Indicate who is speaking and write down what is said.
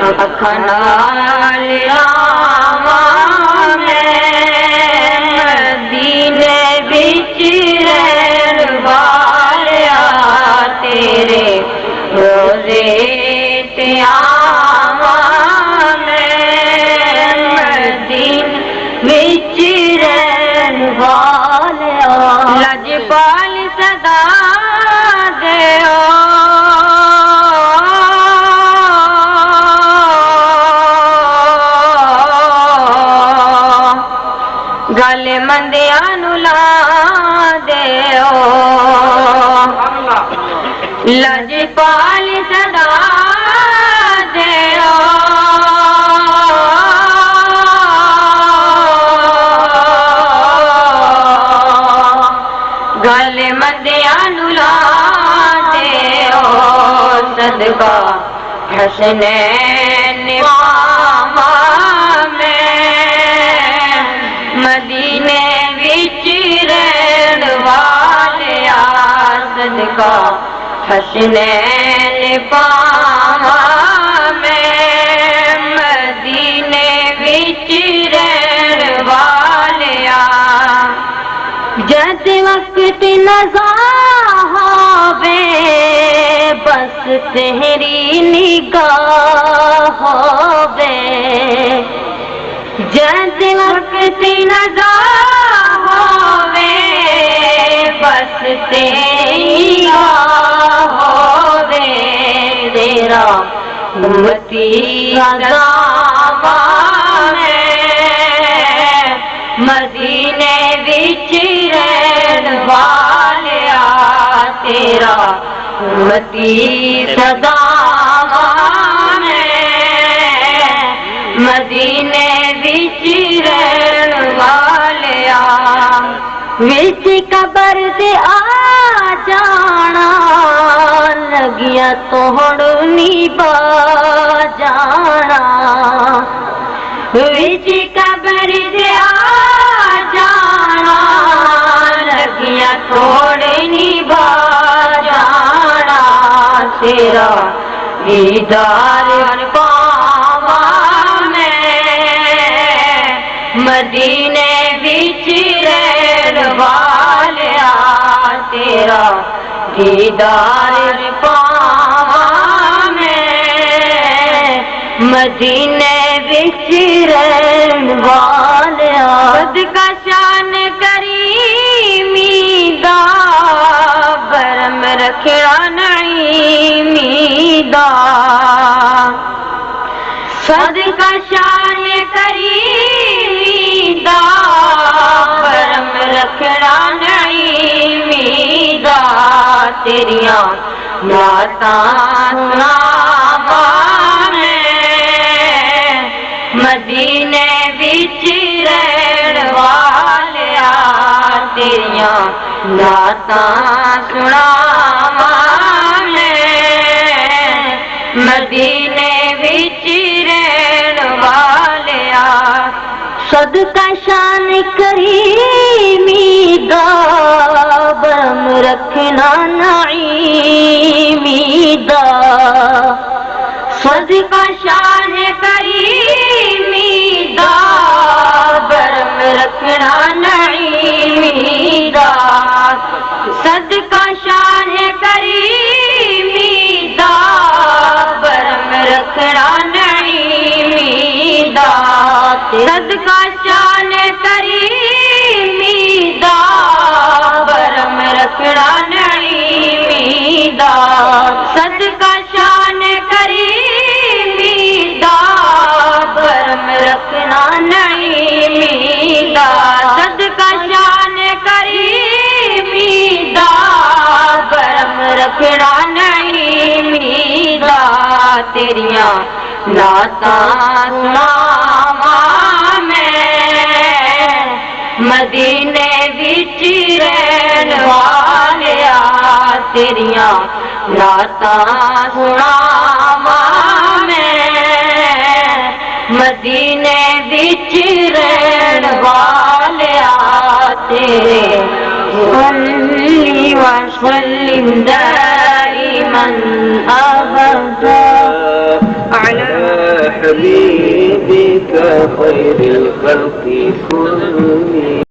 Speaker 1: اکھنال آواں میں مدینے وچ رہن والیا تیرے روزے تے آواں میں مدینے وچ رہن والیا لجپال صدا دیو گل مندیاں نوں لا دیو لجپال صدا دیو گل مندیاں نوں لا دیو صدقہ حسنین پاواں میں مدینے وچ رہن والیا صدقہ حسنین پاواں میں مدینے وچ رہن والیا جد وقت نظر ہووے بس تیری نگاہ ہووے جد وقت نظر ہووے بس تیری نگاہ ہووے تیرا امتی رضاواں میں مدینے وچ رہن والیا تیرا امتی رضاواں میں مدینے وچ رہن والیا وچ قبر دے آ جانا لگیا توڑنی با جانا وچ قبر دے آ جانا لگیا توڑنی با جانا تیرا دیدار پاواں میں مدینے وچ رہن والیا تیرا دیدار پاواں میں مدینے وچ رہن والیا صدقہ شان کریمی دا برم رکھنا نعیمی دا صدقہ شان کریمی دا برم رکھنا نعیمی دا تیریاں نعتاں سناواں میں مدینے وچ رہن والیا تیریاں نعتاں سناواں میں مدینے وچ رہن والیا صدقہ شان کریمی دا برم رکھنا نعیمی دا صدقہ شان کریمی دا برم رکھنا نعیمی دا صدقہ شان کریمی دا برم رکھنا نعیمی دا صدقہ شان کریمی دا برم رکھنا نعیمی دا صدقہ شان کریمی دا برم رکھنا نعیمی دا صدقہ شان کریمی دا برم رکھنا نعیمی دا تیریاں نعتاں سناواں میں مدینے وچ رہن والیا تیریاں نعتاں سناواں میں مدینے وچ رہن والیا تیرے صلی وسلم دائما ابدا على
Speaker 2: حبيبك خير الخلق كلهم.